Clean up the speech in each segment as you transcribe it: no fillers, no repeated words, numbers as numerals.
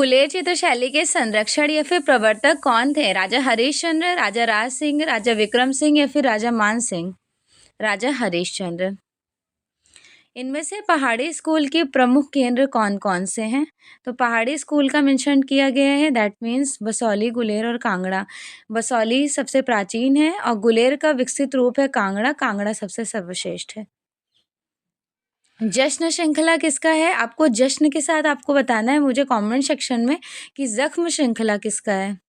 गुलेर चित्र शैली के संरक्षण या फिर प्रवर्तक कौन थे? राजा हरिश्चंद्र, राजा राज सिंह, राजा विक्रम सिंह या फिर राजा मान सिंह? राजा हरिश्चंद्र। इनमें से पहाड़ी स्कूल के प्रमुख केंद्र कौन कौन से हैं? तो पहाड़ी स्कूल का मेंशन किया गया है, दैट मीन्स बसौली, गुलेर और कांगड़ा। बसौली सबसे प्राचीन है और गुलेर का विकसित रूप है कांगड़ा। कांगड़ा सबसे सर्वश्रेष्ठ है। जश्न श्रृंखला किसका है? आपको जश्न के साथ आपको बताना है मुझे कमेंट सेक्शन में कि जख्म श्रृंखला किसका है।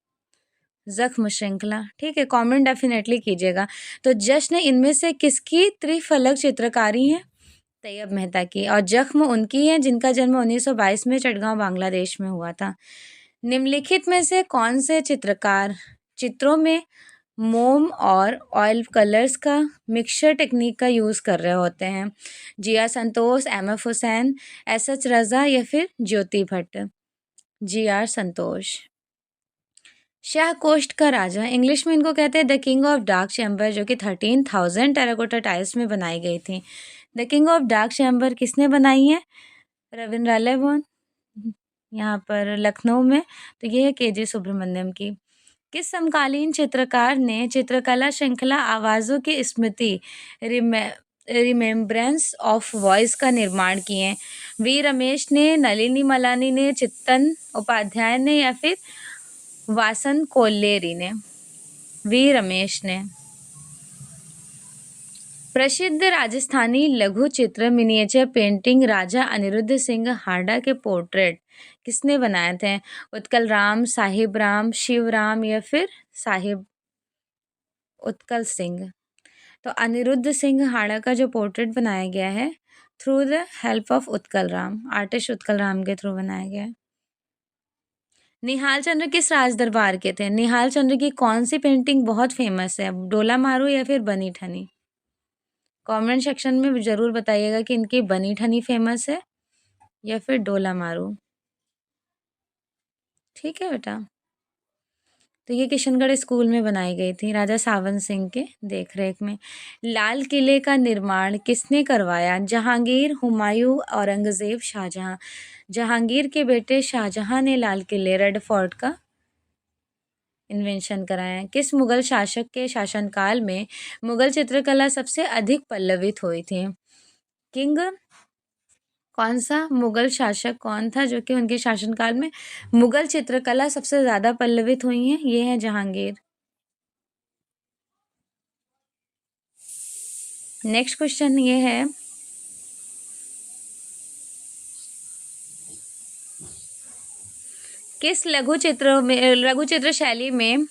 जख्म श्रृंखला, ठीक है, कमेंट डेफिनेटली कीजिएगा। तो जश्न इनमें से किसकी त्रिफलक चित्रकारी है? तैयब मेहता की। और जख्म उनकी है जिनका जन्म 1922 में चटगांव बांग्लादेश में हुआ था। निम्नलिखित में से कौन से चित्रकार चित्रों में मोम और ऑयल कलर्स का मिक्सचर टेक्निक का यूज़ कर रहे होते हैं? जिया संतोष, एम.एफ. हुसैन, एस.एच. रज़ा या फिर ज्योति भट्ट? जी.आर. संतोष। शाह कोस्ट का राजा, इंग्लिश में इनको कहते हैं the king of dark chamber, जो कि 13,000 टेराकोटा टाइल्स में बनाई गई थी। The king of dark chamber किसने बनाई है? रविंद्रालय भवन, यहाँ पर लखनऊ में। तो ये है के.जे. सुब्रमण्यम की। किस समकालीन चित्रकार ने चित्रकला श्रृंखला आवाज़ों की स्मृति रिमेम्ब्रेंस ऑफ वॉइस का निर्माण किए? वी रमेश ने, नलिनी मलानी ने, चित्तन उपाध्याय ने या फिर वासन कोल्लेरी ने? वी रमेश ने। प्रसिद्ध राजस्थानी लघु चित्र मिनिएचर पेंटिंग राजा अनिरुद्ध सिंह हाडा के पोर्ट्रेट किसने बनाए थे? उत्कल राम, साहिब राम, शिव राम या फिर साहिब उत्कल सिंह? तो अनिरुद्ध सिंह हाडा का जो पोर्ट्रेट बनाया गया है through the help of Utkal Ram, artist Utkal Ram के थ्रू बनाया गया है। निहाल चंद्र किस राज दरबार के थे? निहाल चंद्र की कौन सी पेंटिंग बहुत फेमस है? डोला मारू या फिर बनी ठनी? कमेंट सेक्शन में ज़रूर बताइएगा कि इनकी बनी ठनी फेमस है या फिर डोला मारू। ठीक है बेटा। तो ये किशनगढ़ स्कूल में बनाई गई थी राजा सावन सिंह के देखरेख में। लाल किले का निर्माण किसने करवाया? जहांगीर, हुमायूं, औरंगजेब, शाहजहां? जहांगीर के बेटे शाहजहां ने लाल किले रेड फोर्ट का इन्वेंशन कराया। किस मुगल शासक के शासनकाल में मुगल चित्रकला सबसे अधिक पल्लवित हुई थी? किंग कौन सा मुगल शासक कौन था जो कि उनके शासनकाल में मुगल चित्रकला सबसे ज़्यादा पल्लवित हुई है? ये है जहांगीर। नेक्स्ट क्वेश्चन ये है, किस लघु चित्र शैली में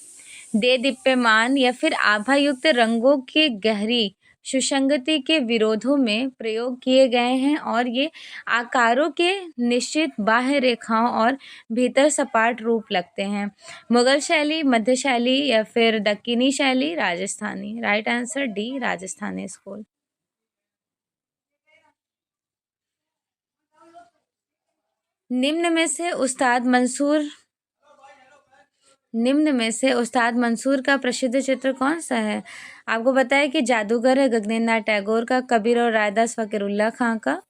दे दीप्यमान या फिर आभायुक्त रंगों की गहरी सुसंगति के विरोधों में प्रयोग किए गए हैं और ये आकारों के निश्चित बाह्य रेखाओं और भीतर सपाट रूप लगते हैं? मुगल शैली, मध्य शैली या फिर दक्कनी शैली? Rajasthani. Right answer D, Rajasthani school. निम्न में से उस्ताद मंसूर का प्रसिद्ध चित्र कौन सा है? आपको पता है कि जादूगर है गगनेंद्र नाथ टैगोर का, कबीर और रायदास फकीरुल्लाह खां का।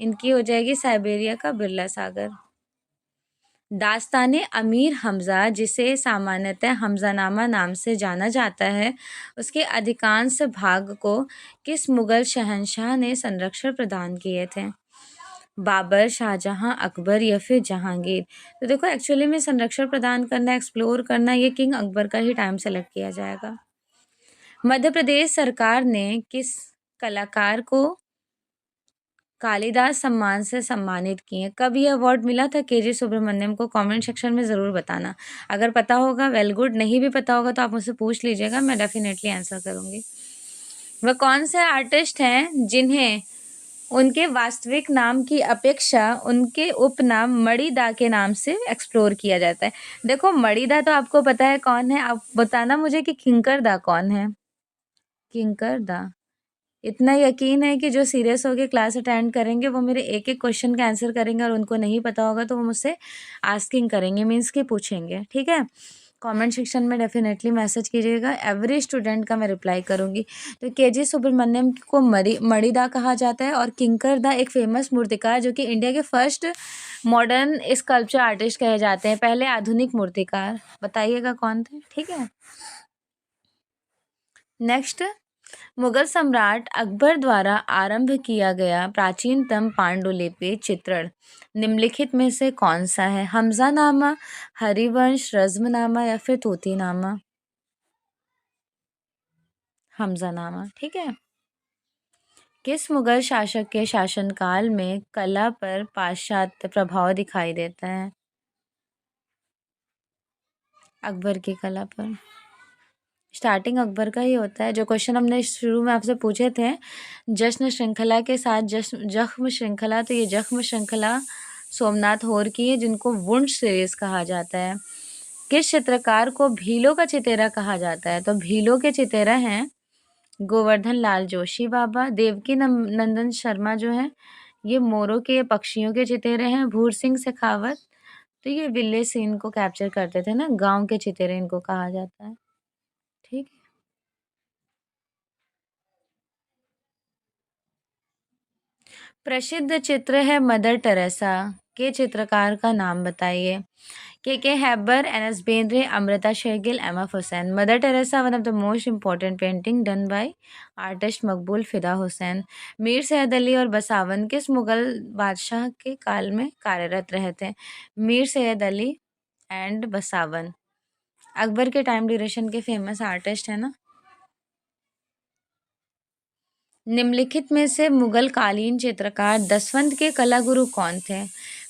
इनकी हो जाएगी साइबेरिया का बिरला सागर। दास्ताने अमीर हमजा, जिसे सामान्यतः हमजानामा नाम से जाना जाता है, उसके अधिकांश भाग को किस मुगल शहंशाह ने संरक्षण प्रदान किए थे? बाबर, शाहजहां, अकबर या फिर जहांगीर? तो देखो एक्चुअली में संरक्षण प्रदान करना, एक्सप्लोर करना, ये किंग अकबर का ही टाइम सेलेक्ट किया जाएगा। मध्य प्रदेश सरकार ने किस कलाकार को कालिदास सम्मान से सम्मानित किए? कब ये अवार्ड मिला था के.जे. सुब्रमण्यम को? कमेंट सेक्शन में ज़रूर बताना। अगर पता होगा वेल गुड, नहीं भी पता होगा तो आप मुझसे पूछ लीजिएगा, मैं डेफिनेटली आंसर करूँगी। वह कौन से आर्टिस्ट हैं जिन्हें उनके वास्तविक नाम की अपेक्षा उनके उपनाम मणिदा के नाम से एक्सप्लोर किया जाता है? देखो मणिदा तो आपको पता है कौन है, आप बताना मुझे कि किंकर-दा कौन है? किंकर-दा। इतना यकीन है कि जो सीरियस होकर क्लास अटेंड करेंगे वो मेरे एक एक क्वेश्चन का आंसर करेंगे और उनको नहीं पता होगा तो वो मुझसे आस्किंग करेंगे, मीन्स कि पूछेंगे। ठीक है, कमेंट सेक्शन में डेफिनेटली मैसेज कीजिएगा, एवरी स्टूडेंट का मैं रिप्लाई करूँगी। तो केजी सुब्रमण्यम को मणिदा कहा जाता है और किंकर दा एक फेमस मूर्तिकार जो कि इंडिया के फर्स्ट मॉडर्न स्कल्पचर आर्टिस्ट कहे जाते हैं, पहले आधुनिक मूर्तिकार। बताइएगा कौन थे, ठीक है। नेक्स्ट, मुगल सम्राट अकबर द्वारा आरंभ किया गया प्राचीनतम पांडुलिपि चित्रण निम्नलिखित में से कौन सा है? हमजानामा, हरिवंश, रज्मनामा या फिर तूतीनामा? हमजानामा, ठीक है। किस मुगल शासक के शासनकाल में कला पर पाश्चात्य प्रभाव दिखाई देता है? अकबर की कला पर। स्टार्टिंग अकबर का ही होता है। जो क्वेश्चन हमने शुरू में आपसे पूछे थे जश्न श्रृंखला के साथ जख्म श्रृंखला, तो ये जख्म श्रृंखला सोमनाथ होर की है जिनको वुंश सीरीज कहा जाता है। किस चित्रकार को भीलों का चितेरा कहा जाता है? तो भीलों के चितेरा हैं गोवर्धन लाल जोशी बाबा। देवकी नंदन शर्मा जो है ये मोरों के पक्षियों के चितेरे हैं। भूर सिंह शेखावत तो ये विले सीन को कैप्चर करते थे ना, गांव के चितेरे इनको कहा जाता है, ठीक है। प्रसिद्ध चित्र है मदर टेरेसा के चित्रकार का नाम बताइए? K Hebbar, N S Bendre, Amrita Shergil, M F Hussain. Mother Teresa one of the most important painting done by artist Maqbool Fida Hussain. Mir Syed Ali और बसावन किस मुगल बादशाह के काल में कार्यरत रहे थे? मीर सैयद अली एंड बसावन अकबर के टाइम ड्यूरेशन के फेमस आर्टिस्ट है ना। निम्नलिखित में से मुगल कालीन चित्रकार दसवंत के कला गुरु कौन थे?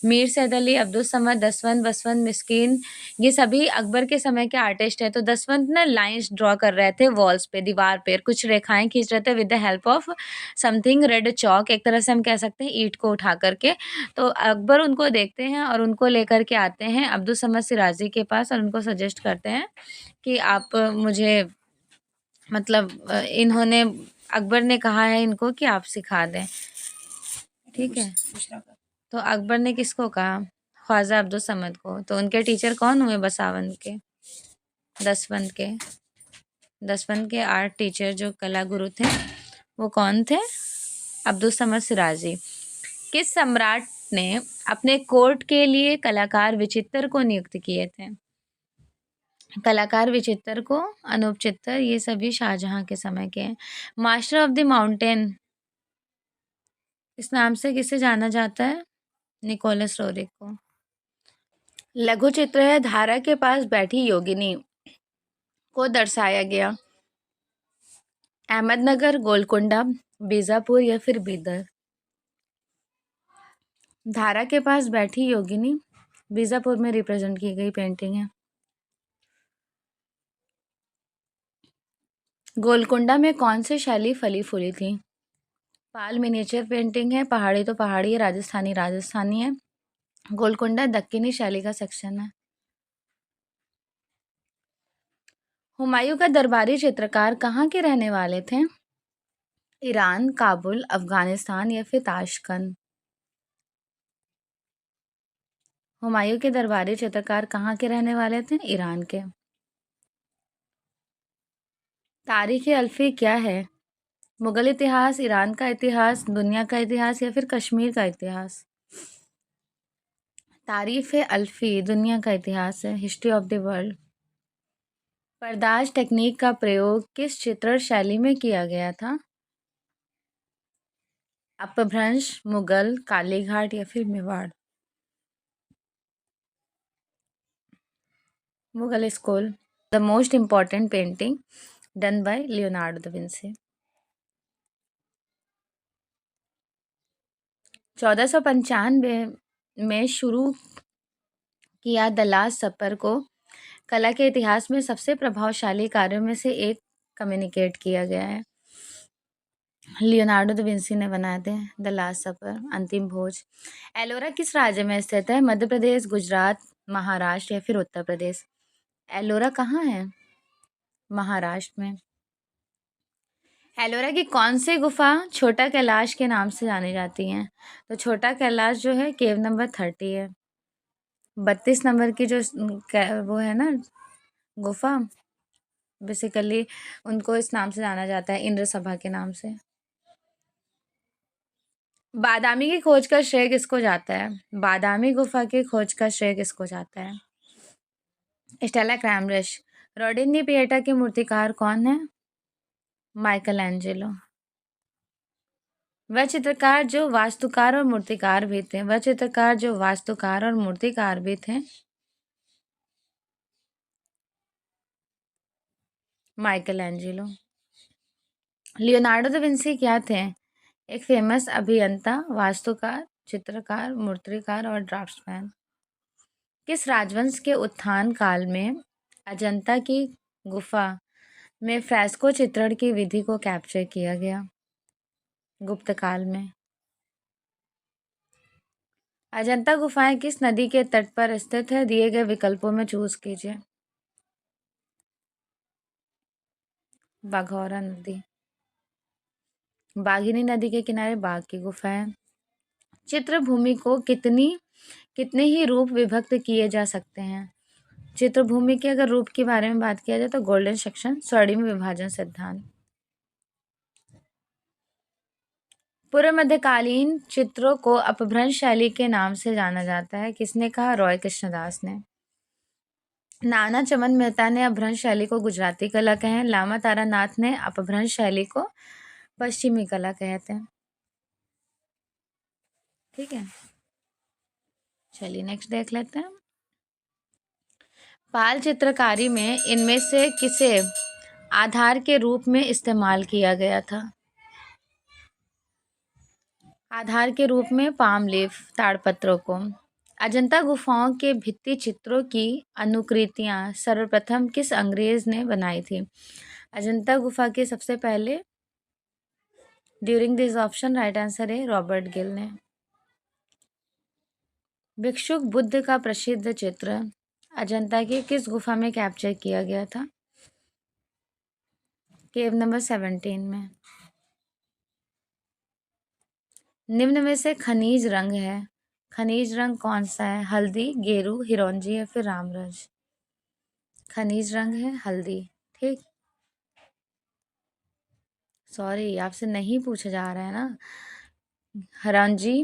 मीर सैयद अली, अब्दुल समद, दसवंत, बसवंत, मिस्कीन, ये सभी अकबर के समय के आर्टिस्ट हैं। तो दसवंत ना लाइंस ड्रॉ कर रहे थे वॉल्स पे, दीवार पे कुछ रेखाएं खींच रहे थे with the help of something red chalk, एक तरह से हम कह सकते हैं ईंट को उठा करके। तो अकबर उनको देखते हैं और उनको लेकर के आते हैं अब्दुल समद सिराजी के पास और उनको सजेस्ट करते हैं कि आप मुझे मतलब इन्होंने अकबर ने कहा है इनको कि आप सिखा दें, ठीक है। तो अकबर ने किसको कहा? ख्वाजा अब्दुल समद को। तो उनके टीचर कौन हुए? बसावन के, दसवंत के। दसवंत के आर्ट टीचर जो कला गुरु थे वो कौन थे? अब्दुल समद सिराजी। किस सम्राट ने अपने कोर्ट के लिए कलाकार विचित्र को नियुक्त किए थे? कलाकार विचित्र को अनूप चित्तर, ये सभी शाहजहां के समय के हैं। मास्टर ऑफ द माउंटेन इस नाम से किसे जाना जाता है? निकोलस रोरिक को। लघु चित्र है धारा के पास बैठी योगिनी को दर्शाया गया। अहमदनगर, गोलकुंडा, बीजापुर या फिर बीदर? धारा के पास बैठी योगिनी बीजापुर में रिप्रेजेंट की गई पेंटिंग है। गोलकुंडा में कौन सी शैली फली फूली थी? पाल मिनिएचर पेंटिंग है, पहाड़ी तो पहाड़ी है, राजस्थानी राजस्थानी है। गोलकुंडा दक्कनी शैली का सेक्शन है। हुमायूं का दरबारी चित्रकार कहाँ के रहने वाले थे? ईरान, काबुल, अफगानिस्तान या फिर ताशकंद? हुमायूं के दरबारी चित्रकार कहाँ के रहने वाले थे? ईरान के। तारीख अल्फी क्या है? मुगल इतिहास, ईरान का इतिहास, दुनिया का इतिहास या फिर कश्मीर का इतिहास? तारीफ अल्फी दुनिया का इतिहास है, हिस्ट्री ऑफ द वर्ल्ड। पर्दाज टेक्निक का प्रयोग किस चित्रण शैली में किया गया था? अपभ्रंश, मुगल, कालीघाट या फिर Mewar? Mughal school. The most important painting done bye Leonardo da Vinci. 1495 में शुरू किया द लास्ट सपर को कला के इतिहास में सबसे प्रभावशाली कार्यों में से एक कम्युनिकेट किया गया है। लियोनार्डो दा विंसी ने बनाए थे द लास्ट सपर, अंतिम भोज। एलोरा किस राज्य में स्थित है? मध्य प्रदेश, गुजरात, महाराष्ट्र या फिर उत्तर प्रदेश? एलोरा कहाँ है? महाराष्ट्र में। एलोरा की कौन सी गुफा छोटा कैलाश के नाम से जानी जाती है? तो छोटा कैलाश जो है केव नंबर 30 है। 32 नंबर की जो वो है ना गुफा बेसिकली उनको इस नाम से जाना जाता है, इंद्र सभा के नाम से। बादामी की खोज का श्रेय किसको जाता है? बादामी गुफा की खोज का श्रेय किसको जाता है? स्टेला क्रैमरिश। रोडिनी पिएटा के मूर्तिकार कौन है? Michael Angelo. वह चित्रकार जो वास्तुकार और मूर्तिकार भी थे। वह चित्रकार जो वास्तुकार और मूर्तिकार भी थे। Michael Angelo. Leonardo da Vinci क्या थे? एक फेमस अभियंता, वास्तुकार, चित्रकार, मूर्तिकार और ड्राफ्ट्समैन। किस राजवंश के उत्थान काल में अजंता की गुफा में फ्रेस्को चित्रण की विधि को कैप्चर किया गया? गुप्त काल में। अजंता गुफाएं किस नदी के तट पर स्थित है? दिए गए विकल्पों में चूज कीजिए। बाघौरा नदी। बाघिनी नदी के किनारे बाघ की गुफा है। चित्रभूमि को कितने ही रूप विभक्त किए जा सकते हैं? चित्रभूमि के अगर रूप के बारे में बात किया जाए तो गोल्डन सेक्शन, स्वर्णिम विभाजन सिद्धांत। पूर्व मध्यकालीन चित्रों को अपभ्रंश शैली के नाम से जाना जाता है। किसने कहा? रॉय कृष्णदास ने। नाना चमन मेहता ने अपभ्रंश शैली को गुजराती कला कहे। लामा तारानाथ ने अपभ्रंश शैली को पश्चिमी कला कहते हैं। ठीक है, चलिए नेक्स्ट देख लेते हैं। पाल चित्रकारी में इनमें से किसे आधार के रूप में इस्तेमाल किया गया था? आधार के रूप में पाम लीफ, ताड़पत्रों को। अजंता गुफाओं के भित्ति चित्रों की अनुकृतियां सर्वप्रथम किस अंग्रेज ने बनाई थी? अजंता गुफा के सबसे पहले, during this option right answer है रॉबर्ट गिल ने। भिक्षुक बुद्ध का प्रसिद्ध चित्र अजंता की किस गुफा में कैप्चर किया गया था? केव नंबर 17 में। निम्न में से खनिज रंग है, खनिज रंग कौन सा है? हल्दी, गेरू, हिरोंजी या फिर रामरज? खनिज रंग है हल्दी। ठीक, सॉरी आपसे नहीं पूछा जा रहा है ना। हिरोंजी,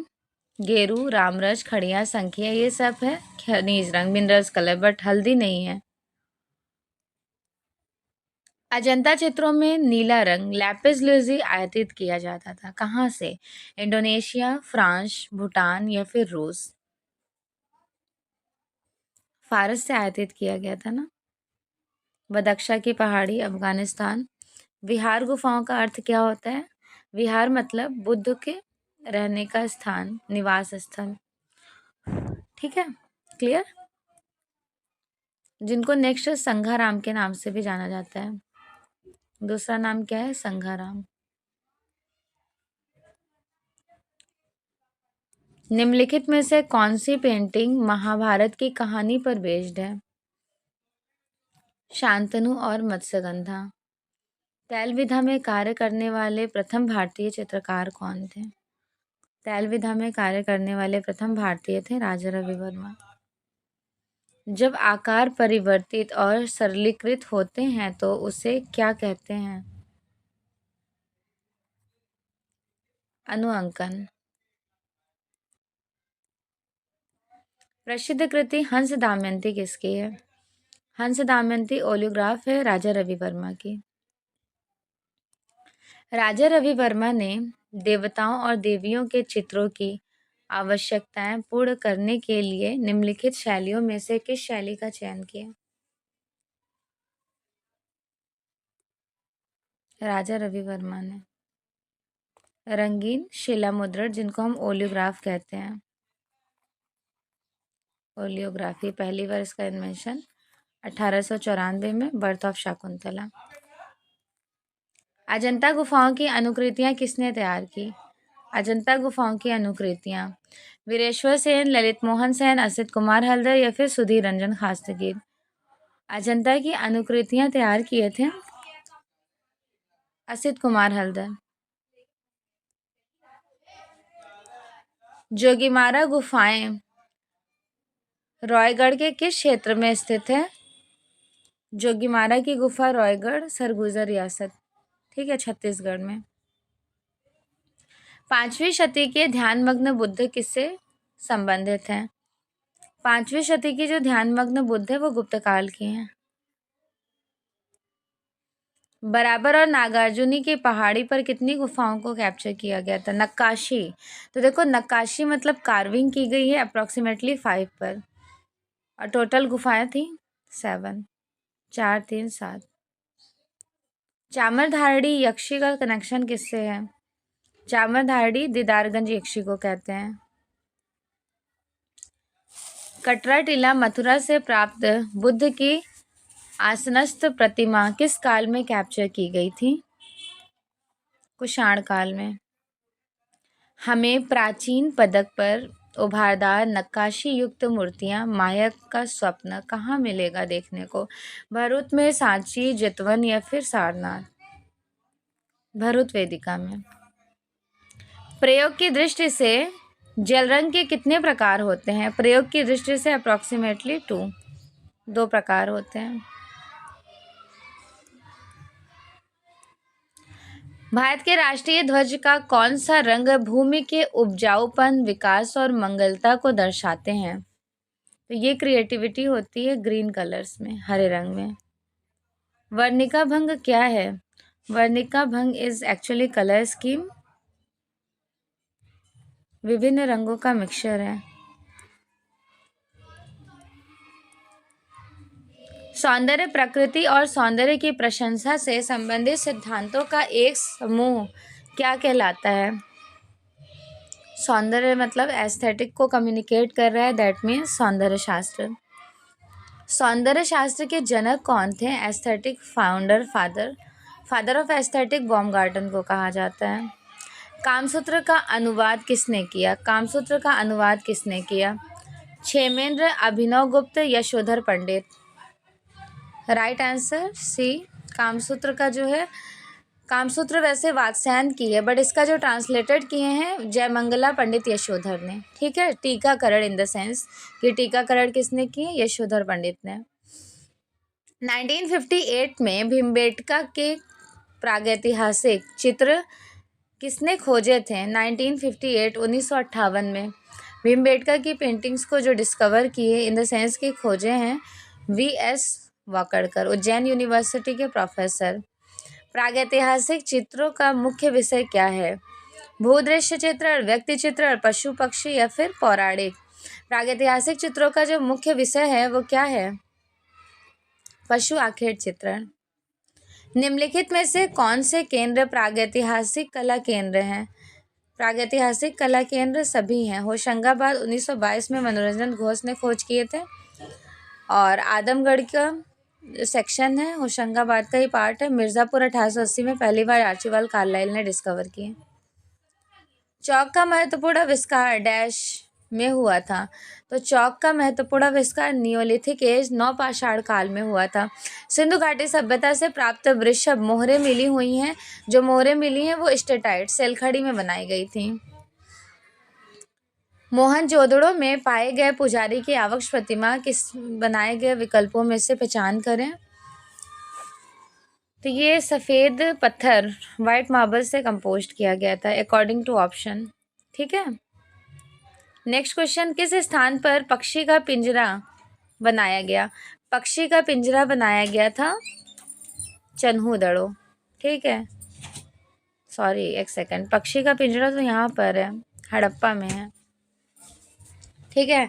गेरू, रामरज, खड़िया, संखिया ये सब है खनिज रंग, मिनरल्स कलर, बट हल्दी नहीं है। अजंता चित्रों में नीला रंग लैपिस lazuli आयातित किया जाता था। कहाँ से? इंडोनेशिया, फ्रांस, भूटान या फिर रूस? फारस से आयातित किया गया था ना। बदख्शा की पहाड़ी, अफगानिस्तान। विहार गुफाओं का अर्थ क्या होता है? विहार मतलब बुद्ध के रहने का स्थान, निवास स्थल। ठीक है, क्लियर। जिनको नेक्स्ट संघाराम के नाम से भी जाना जाता है। दूसरा नाम क्या है? संघाराम। निम्नलिखित में से कौन सी पेंटिंग महाभारत की कहानी पर बेस्ड है? शांतनु और मत्स्यगंधा। तैल विधा में कार्य करने वाले प्रथम भारतीय चित्रकार कौन थे? तैल विधा में कार्य करने वाले प्रथम भारतीय थे राजा रवि वर्मा। जब आकार परिवर्तित और सरलीकृत होते हैं तो उसे क्या कहते हैं? अनुअंकन। प्रसिद्ध कृति हंस दमयंती किसकी है? हंस दमयंती ओलियोग्राफ है राजा रवि वर्मा की। राजा रवि वर्मा ने देवताओं और देवियों के चित्रों की आवश्यकताएं पूर्ण करने के लिए निम्नलिखित शैलियों में से किस शैली का चयन किया? राजा रवि वर्मा ने रंगीन शिला मुद्रण, जिनको हम ओलियोग्राफ कहते हैं। ओलियोग्राफी पहली बार इसका इन्वेंशन 1894 में, बर्थ ऑफ शकुंतला। अजंता गुफाओं की अनुकृतियां किसने तैयार की? अजंता गुफाओं की अनुकृतियां वीरेश्वर सेन, ललित मोहन सेन, असित कुमार हल्दर या फिर सुधीर रंजन खास्तीगिर? अजंता की अनुकृतियां तैयार किए थे असित कुमार हल्दर। जोगीमारा गुफाएं रायगढ़ के किस क्षेत्र में स्थित है? जोगीमारा की गुफा रायगढ़ सरगुजा रियासत, ठीक है, छत्तीसगढ़ में। 5वीं शती के ध्यानमग्न बुद्ध किससे संबंधित हैं? 5वीं शती की जो ध्यानमग्न बुद्ध है वो गुप्त काल की हैं। बराबर और नागार्जुनी की पहाड़ी पर कितनी गुफाओं को कैप्चर किया गया था? नक्काशी, तो देखो नक्काशी मतलब कार्विंग की गई है अप्रोक्सीमेटली 5 पर, और टोटल गुफाएं थी 7, 4 3 7। चामरधारड़ी यक्षी का कनेक्शन किससे है? चामरधारड़ी दीदारगंज यक्षी को कहते हैं। कटरा टीला मथुरा से प्राप्त बुद्ध की आसनस्थ प्रतिमा किस काल में कैप्चर की गई थी? कुषाण काल में। हमें प्राचीन पदक पर उभारदार नक्काशी युक्त मूर्तियां माया का स्वप्न कहाँ मिलेगा देखने को? भरूच में, सांची, जितवन या फिर सारनाथ? भरूच वेदिका में। प्रयोग की दृष्टि से जल रंग के कितने प्रकार होते हैं? प्रयोग की दृष्टि से अप्रोक्सीमेटली 2 प्रकार होते हैं। भारत के राष्ट्रीय ध्वज का कौन सा रंग भूमि के उपजाऊपन, विकास और मंगलता को दर्शाते हैं? तो ये क्रिएटिविटी होती है ग्रीन कलर्स में, हरे रंग में। वर्णिका भंग क्या है? वर्णिका भंग इज एक्चुअली कलर स्कीम, विभिन्न रंगों का मिक्सचर है। सौंदर्य प्रकृति और सौंदर्य की प्रशंसा से संबंधित सिद्धांतों का एक समूह क्या कहलाता है? सौंदर्य मतलब एस्थेटिक को कम्युनिकेट कर रहा है, दैट मीन्स सौंदर्य शास्त्र। सौंदर्य शास्त्र के जनक कौन थे? Aesthetic founder, father of aesthetic Baumgarten को कहा जाता है। कामसूत्र का अनुवाद किसने किया? कामसूत्र का अनुवाद किसने किया? Kshemendra, Abhinav Gupta, Yashodhar Pandit? Right answer C. Kamasutra का जो है, कामसूत्र वैसे वात्स्यायन की है, बट इसका जो ट्रांसलेटेड किए हैं जयमंगला पंडित यशोधर ने, ठीक है। टीकाकरण इन द सेंस कि टीकाकरण किसने किए? यशोधर पंडित ने। 1958 में भीमबेटका के प्रागैतिहासिक चित्र किसने खोजे थे? 1958 में भीमबेटका की पेंटिंग्स को जो डिस्कवर किए इन द सेंस कि खोजे हैं V.S. वाकड़कर, उज्जैन यूनिवर्सिटी के प्रोफेसर। प्रागैतिहासिक चित्रों का मुख्य विषय क्या है? भूदृश्य चित्रण, व्यक्ति चित्रण, पशु पक्षी या फिर पौराणिक? प्रागैतिहासिक चित्रों का जो मुख्य विषय है वो क्या है? पशु आखेट चित्रण। निम्नलिखित में से कौन से केंद्र प्रागैतिहासिक कला केंद्र हैं? प्रागैतिहासिक कला केंद्र सभी हैं। होशंगाबाद 1922 में मनोरंजन घोष ने खोज किए थे, और आदमगढ़ का सेक्शन है, होशंगाबाद का ही पार्ट है। मिर्ज़ापुर 1880 में पहली बार आर्चिबाल्ड कार्लाइल ने डिस्कवर किए। चौक का महत्वपूर्ण आविष्कार डैश में हुआ था? तो चौक का महत्वपूर्ण आविष्कार नियोलिथिक एज, नवपाषाण काल में हुआ था। सिंधु घाटी सभ्यता से प्राप्त वृषभ मोहरें मिली हुई हैं। जो मोहरें मिली हैं वो स्टेटाइट सेलखड़ी में बनाई गई थी। मोहनजोदड़ो में पाए गए पुजारी की आवक्ष प्रतिमा किस बनाए गए विकल्पों में से पहचान करें? तो ये सफ़ेद पत्थर वाइट मार्बल से कंपोस्ट किया गया था अकॉर्डिंग टू ऑप्शन, ठीक है। नेक्स्ट क्वेश्चन, किस स्थान पर पक्षी का पिंजरा बनाया गया? पक्षी का पिंजरा बनाया गया था चन्हूदड़ो, ठीक है। सॉरी एक सेकंड, पक्षी का पिंजरा तो यहाँ पर है, हड़प्पा में है, ठीक है।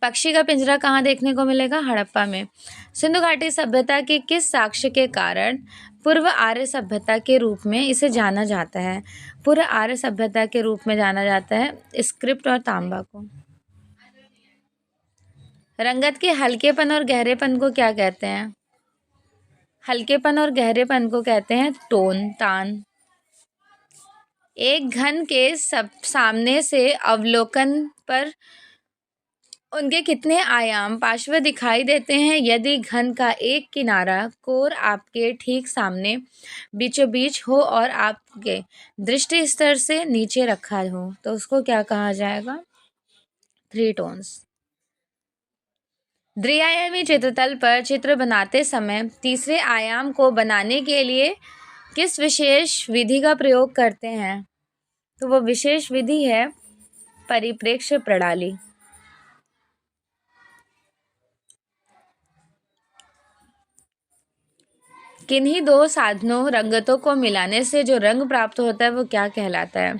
पक्षी का पिंजरा कहाँ देखने को मिलेगा? हड़प्पा में। सिंधु घाटी सभ्यता के किस साक्ष्य के कारण पूर्व आर्य सभ्यता के रूप में इसे जाना जाता है? पूर्व आर्य सभ्यता के रूप में जाना जाता है स्क्रिप्ट और तांबा को। रंगत के हल्केपन और गहरेपन को क्या कहते हैं? हल्केपन और गहरेपन को कहते हैं टोन, तान। एक घन के सामने से अवलोकन पर उनके कितने आयाम पार्श्व दिखाई देते हैं? यदि घन का एक किनारा कोर आपके ठीक सामने बीचों बीच हो और आपके दृष्टि स्तर से नीचे रखा हो तो उसको क्या कहा जाएगा? 3 टोन्स। द्विआयामी चित्रतल पर चित्र बनाते समय तीसरे आयाम को बनाने के लिए किस विशेष विधि का प्रयोग करते हैं? तो वो विशेष विधि है परिप्रेक्ष्य प्रणाली। किन्हीं दो साधनों रंगतों को मिलाने से जो रंग प्राप्त होता है वो क्या कहलाता है?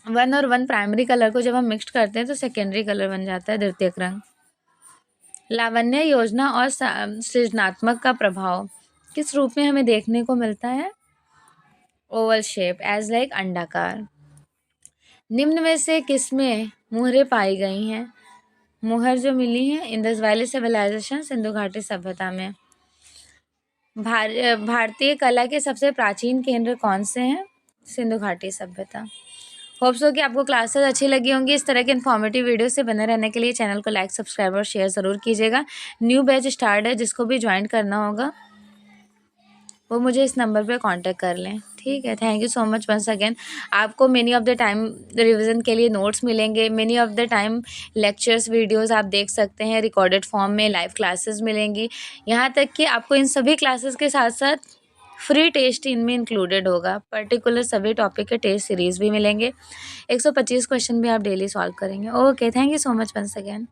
वन और वन प्राइमरी कलर को जब हम मिक्स करते हैं तो सेकेंडरी कलर बन जाता है, द्वितीयक रंग। लावण्य योजना और सृजनात्मक का प्रभाव किस रूप में हमें देखने को मिलता है? ओवल शेप, एज लाइक अंडाकार। निम्न में से किसमें मुहरें पाई गई हैं? मुहर जो मिली है इंडस वैली सिविलाइजेशन, सिंधु घाटी सभ्यता में। भारतीय कला के सबसे प्राचीन केंद्र कौन से हैं? सिंधु घाटी सभ्यता। होप सो कि आपको क्लासेस अच्छी लगी होंगी। इस तरह के इन्फॉर्मेटिव वीडियो से बने रहने के लिए चैनल को लाइक, सब्सक्राइब और शेयर ज़रूर कीजिएगा। न्यू बैच स्टार्ट है, जिसको भी ज्वाइन करना होगा वो मुझे इस नंबर पे कांटेक्ट कर लें, ठीक है। Thank you so much once again. आपको many of the time revision के लिए नोट्स मिलेंगे, many of the time lectures videos आप देख सकते हैं रिकॉर्डेड फॉर्म में, लाइव क्लासेस मिलेंगी। यहाँ तक कि आपको इन सभी क्लासेस के साथ साथ फ्री टेस्ट इनमें इंक्लूडेड होगा। पर्टिकुलर सभी टॉपिक के टेस्ट सीरीज़ भी मिलेंगे। 125 क्वेश्चन भी आप डेली सॉल्व करेंगे। Okay, thank you so much once again.